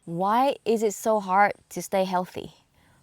Why is it so hard to stay healthy?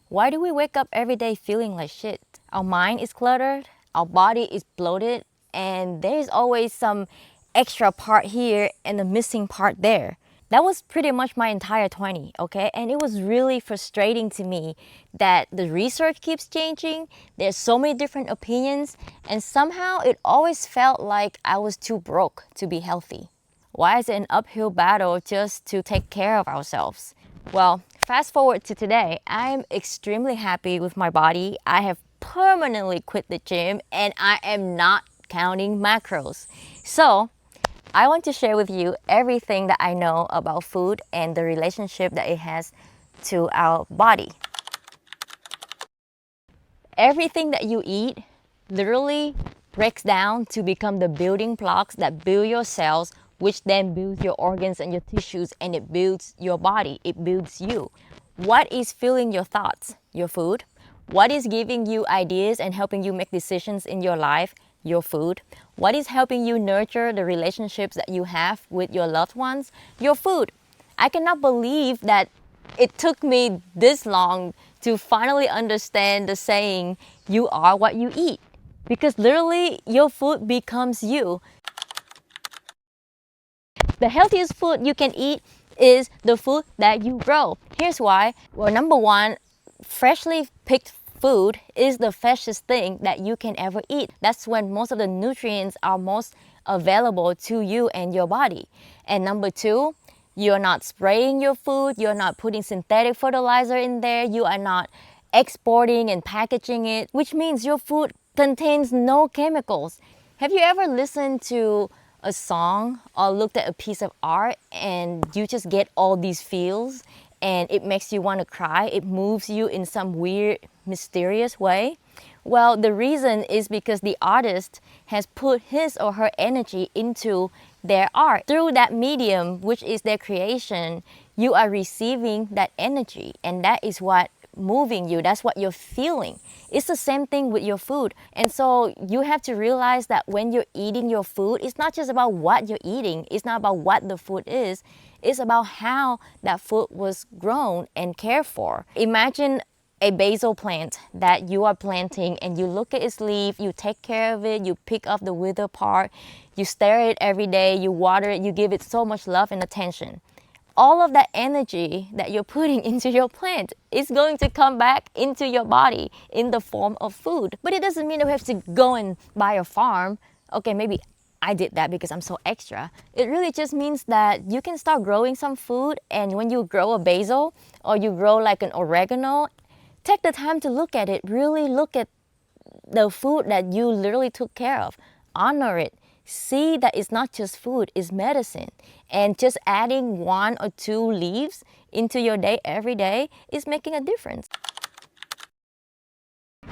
Why do we wake up every day feeling like shit? Our mind is cluttered, our body is bloated, and there's always some extra part here and a missing part there. That was pretty much my entire 20, okay? And it was really frustrating to me that the research keeps changing, there's so many different opinions, and somehow it always felt like I was too broke to be healthy. Why is it an uphill battle just to take care of ourselves? Well, fast forward to today, I'm extremely happy with my body. I have permanently quit the gym and I am not counting macros. So, I want to share with you everything that I know about food and the relationship that it has to our body. Everything that you eat literally breaks down to become the building blocks that build your cells, which then builds your organs and your tissues, and it builds your body. It builds you. What is filling your thoughts? Your food. What is giving you ideas and helping you make decisions in your life? Your food. What is helping you nurture the relationships that you have with your loved ones? Your food. I cannot believe that it took me this long to finally understand the saying, you are what you eat. Because literally, your food becomes you. The healthiest food you can eat is the food that you grow. Here's why. Well, number one, freshly picked food is the freshest thing that you can ever eat. That's when most of the nutrients are most available to you and your body. And number two, you're not spraying your food, you're not putting synthetic fertilizer in there, you are not exporting and packaging it, which means your food contains no chemicals. Have you ever listened to a song or looked at a piece of art and you just get all these feels and it makes you want to cry? It moves you in some weird, mysterious way. Well, the reason is because the artist has put his or her energy into their art. Through that medium, which is their creation, you are receiving that energy, and that is what moving you. That's what you're feeling. It's the same thing with your food. And so you have to realize that when you're eating your food, it's not just about what you're eating. It's not about what the food is. It's about how that food was grown and cared for. Imagine a basil plant that you are planting and you look at its leaf, you take care of it, you pick up the withered part, you stare at it every day, you water it, you give it so much love and attention. All of that energy that you're putting into your plant is going to come back into your body in the form of food. But it doesn't mean that we have to go and buy a farm. Okay, maybe I did that because I'm so extra. It really just means that you can start growing some food, and when you grow a basil or you grow like an oregano, take the time to look at it. Really look at the food that you literally took care of. Honor it. See that it's not just food, it's medicine. And just adding 1 or 2 leaves into your day every day is making a difference.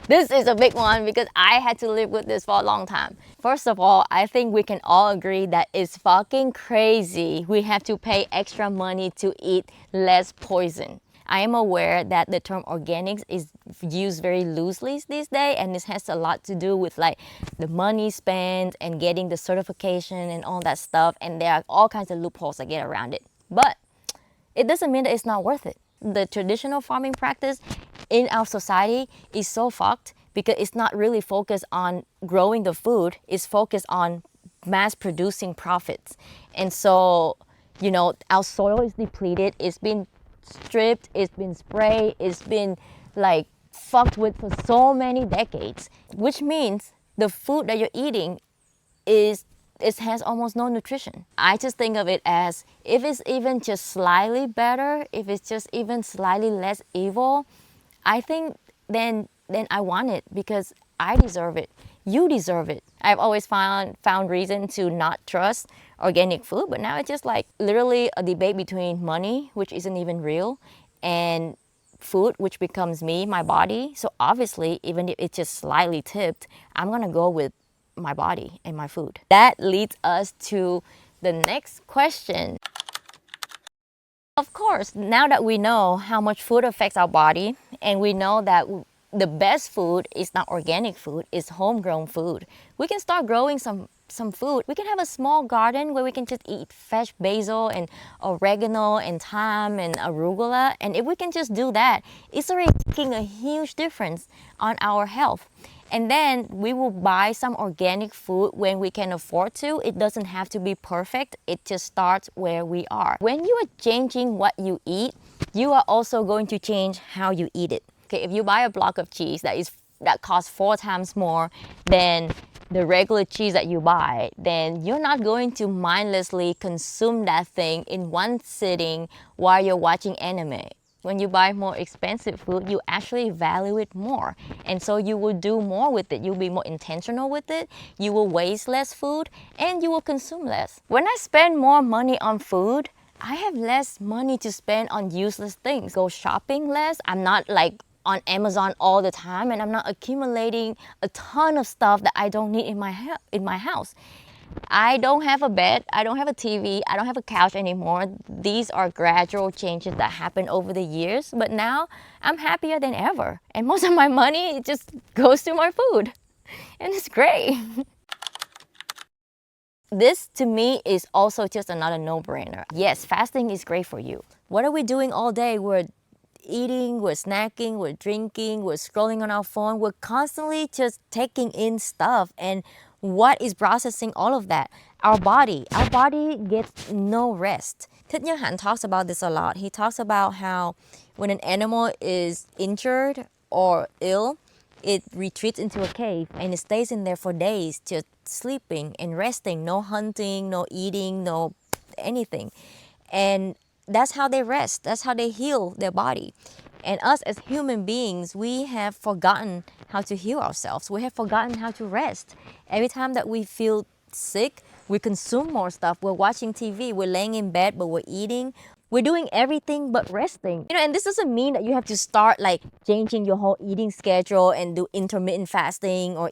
This is a big one because I had to live with this for a long time. First of all, I think we can all agree that it's fucking crazy we have to pay extra money to eat less poison. I am aware that the term organics is used very loosely these days, and this has a lot to do with like the money spent and getting the certification and all that stuff, and there are all kinds of loopholes that get around it. But it doesn't mean that it's not worth it. The traditional farming practice in our society is so fucked because it's not really focused on growing the food, it's focused on mass producing profits. And so, you know, our soil is depleted, it's been stripped, it's been sprayed, it's been like fucked with for so many decades, which means the food that you're eating it has almost no nutrition. I just think of it as if it's even just slightly better, if it's just even slightly less evil, I think then I want it because I deserve it. You deserve it. I've always found reason to not trust organic food, but now it's just like literally a debate between money, which isn't even real, and food, which becomes me, my body. So obviously, even if it's just slightly tipped, I'm gonna go with my body and my food. That leads us to the next question. Of course, now that we know how much food affects our body, and we know that the best food is not organic food, it's homegrown food, we can start growing some some food, we can have a small garden where we can just eat fresh basil and oregano and thyme and arugula. And if we can just do that, it's already making a huge difference on our health. And then we will buy some organic food when we can afford to. It doesn't have to be perfect. It just starts where we are. When you are changing what you eat, you are also going to change how you eat it. Okay, if you buy a block of cheese that costs 4 times more than the regular cheese that you buy, then you're not going to mindlessly consume that thing in one sitting while you're watching anime. When you buy more expensive food, you actually value it more. And so you will do more with it. You'll be more intentional with it. You will waste less food and you will consume less. When I spend more money on food, I have less money to spend on useless things. Go shopping less. I'm not like on Amazon all the time, and I'm not accumulating a ton of stuff that I don't need in my house. I don't have a bed, I don't have a TV, I don't have a couch anymore. These are gradual changes that happen over the years, but now I'm happier than ever. And most of my money just goes to my food. And it's great. This to me is also just another no-brainer. Yes, fasting is great for you. What are we doing all day? We're eating, we're snacking, we're drinking, we're scrolling on our phone. We're constantly just taking in stuff. And what is processing all of that? Our body. Our body gets no rest. Thich Nhat Hanh talks about this a lot. He talks about how when an animal is injured or ill, it retreats into a cave and it stays in there for days, just sleeping and resting. No hunting, no eating, no anything. And that's how they rest. That's how they heal their body. And us as human beings, we have forgotten how to heal ourselves. We have forgotten how to rest. Every time that we feel sick, we consume more stuff. We're watching TV, we're laying in bed, but we're eating. We're doing everything but resting. And this doesn't mean that you have to start like changing your whole eating schedule and do intermittent fasting or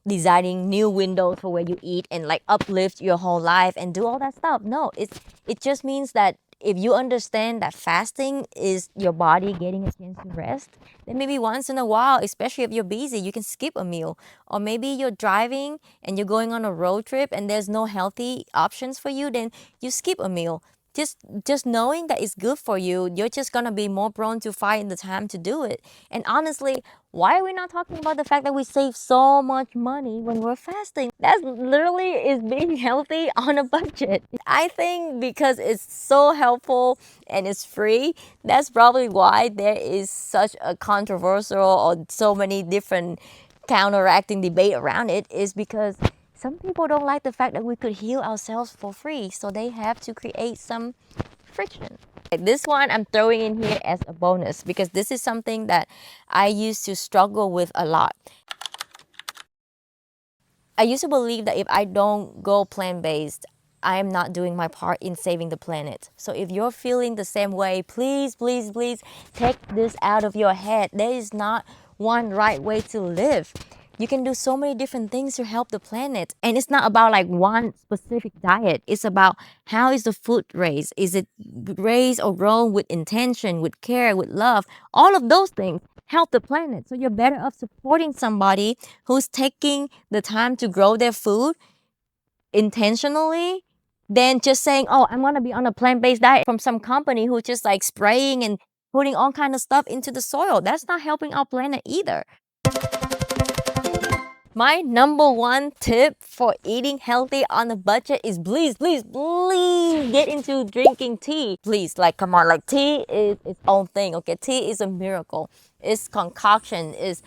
designing new windows for where you eat and like uplift your whole life and do all that stuff. No, it just means that if you understand that fasting is your body getting a chance to rest, then maybe once in a while, especially if you're busy, you can skip a meal. Or maybe you're driving and you're going on a road trip and there's no healthy options for you, then you skip a meal. Just knowing that it's good for you, you're just gonna be more prone to find the time to do it. And honestly, why are we not talking about the fact that we save so much money when we're fasting? That literally is being healthy on a budget. I think because it's so helpful and it's free, that's probably why there is such a controversial or so many different counteracting debate around it, is because some people don't like the fact that we could heal ourselves for free, so they have to create some friction. This one I'm throwing in here as a bonus because this is something that I used to struggle with a lot. I used to believe that if I don't go plant-based, I am not doing my part in saving the planet. So if you're feeling the same way, please, please, please take this out of your head. There is not one right way to live. You can do so many different things to help the planet. And it's not about like one specific diet. It's about how is the food raised? Is it raised or grown with intention, with care, with love? All of those things help the planet. So you're better off supporting somebody who's taking the time to grow their food intentionally than just saying, oh, I'm going to be on a plant-based diet from some company who's just like spraying and putting all kind of stuff into the soil. That's not helping our planet either. My number one tip for eating healthy on a budget is please, please, please get into drinking tea. Please, like, come on, like tea is its own thing, okay? Tea is a miracle. It's concoction, it's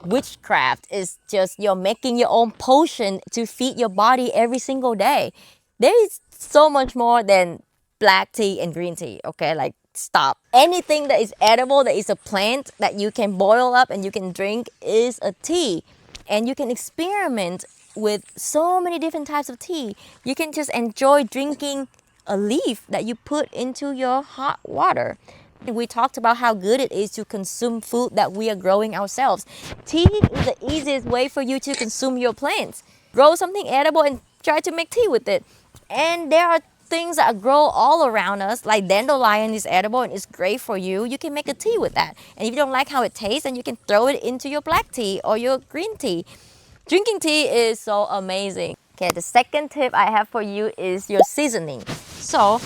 witchcraft. It's just you're making your own potion to feed your body every single day. There is so much more than black tea and green tea, okay? Like, stop. Anything that is edible, that is a plant that you can boil up and you can drink is a tea. And you can experiment with so many different types of tea. You can just enjoy drinking a leaf that you put into your hot water. We talked about how good it is to consume food that we are growing ourselves. Tea is the easiest way for you to consume your plants. Grow something edible and try to make tea with it. And there are things that grow all around us, like dandelion is edible and it's great for you. You can make a tea with that. And if you don't like how it tastes, then you can throw it into your black tea or your green tea. Drinking tea is so amazing. Okay, the second tip I have for you is your seasoning. So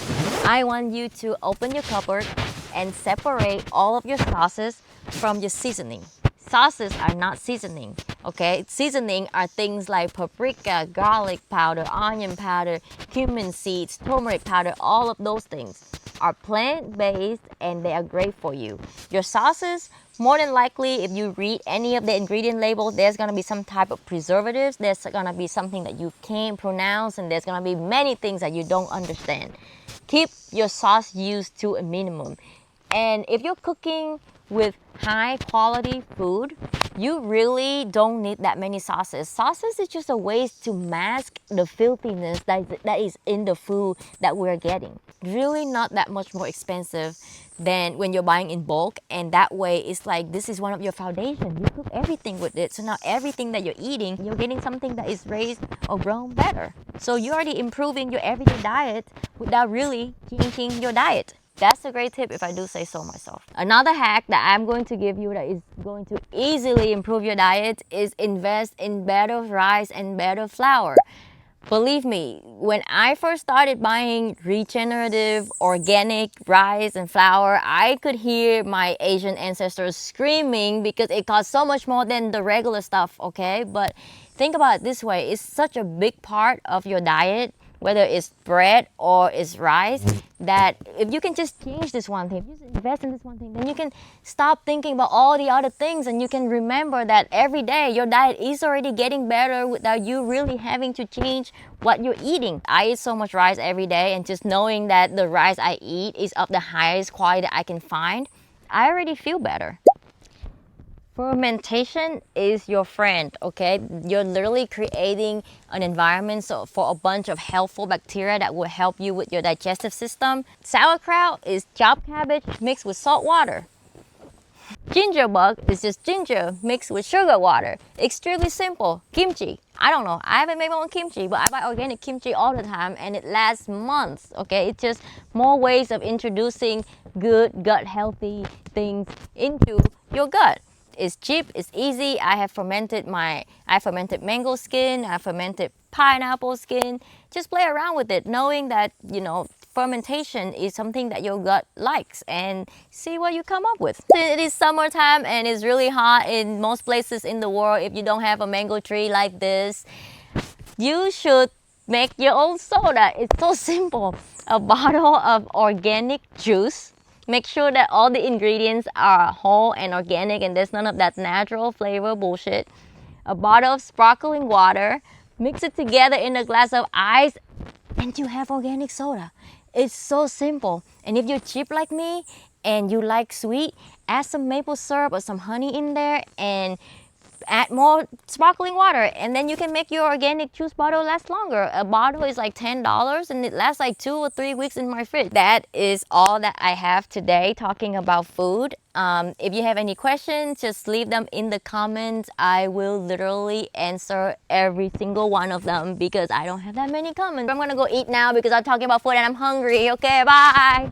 I want you to open your cupboard and separate all of your sauces from your seasoning. Sauces are not seasoning, okay? Seasoning are things like paprika, garlic powder, onion powder, cumin seeds, turmeric powder. All of those things are plant-based and they are great for you. Your sauces, more than likely, if you read any of the ingredient label, there's gonna be some type of preservatives, there's gonna be something that you can't pronounce, and there's gonna be many things that you don't understand. Keep your sauce use to a minimum. And if you're cooking with high quality food, you really don't need that many sauces. Sauces is just a way to mask the filthiness that is in the food that we're getting. Really not that much more expensive than when you're buying in bulk, and that way it's like this is one of your foundation. You cook everything with it, so now everything that you're eating, you're getting something that is raised or grown better. So you're already improving your everyday diet without really changing your diet. That's a great tip if I do say so myself. Another hack that I'm going to give you that is going to easily improve your diet is invest in better rice and better flour. Believe me, when I first started buying regenerative, organic rice and flour, I could hear my Asian ancestors screaming because it cost so much more than the regular stuff, okay? But think about it this way, it's such a big part of your diet, whether it's bread or it's rice, that if you can just change this one thing, just invest in this one thing, then you can stop thinking about all the other things, and you can remember that every day your diet is already getting better without you really having to change what you're eating. I eat so much rice every day, and just knowing that the rice I eat is of the highest quality that I can find, I already feel better. Fermentation is your friend, okay? You're literally creating an environment for a bunch of helpful bacteria that will help you with your digestive system. Sauerkraut is chopped cabbage mixed with salt water. Ginger bug is just ginger mixed with sugar water. Extremely simple. Kimchi. I don't know. I haven't made my own kimchi, but I buy organic kimchi all the time and it lasts months. Okay, it's just more ways of introducing good gut healthy things into your gut. It's cheap, it's easy. I fermented mango skin, I fermented pineapple skin. Just play around with it, knowing that, fermentation is something that your gut likes, and see what you come up with. It is summertime and it's really hot in most places in the world. If you don't have a mango tree like this, you should make your own soda. It's so simple. A bottle of organic juice. Make sure that all the ingredients are whole and organic and there's none of that natural flavor bullshit. A bottle of sparkling water. Mix it together in a glass of ice and you have organic soda. It's so simple. And if you're cheap like me and you like sweet, add some maple syrup or some honey in there and add more sparkling water, and then you can make your organic juice bottle last longer. A bottle is like $10 and it lasts like 2 or 3 weeks in my fridge. That is all that I have today talking about food. If you have any questions, just leave them in the comments. I will literally answer every single one of them because I don't have that many comments. I'm gonna go eat now because I'm talking about food and I'm hungry. Okay, bye.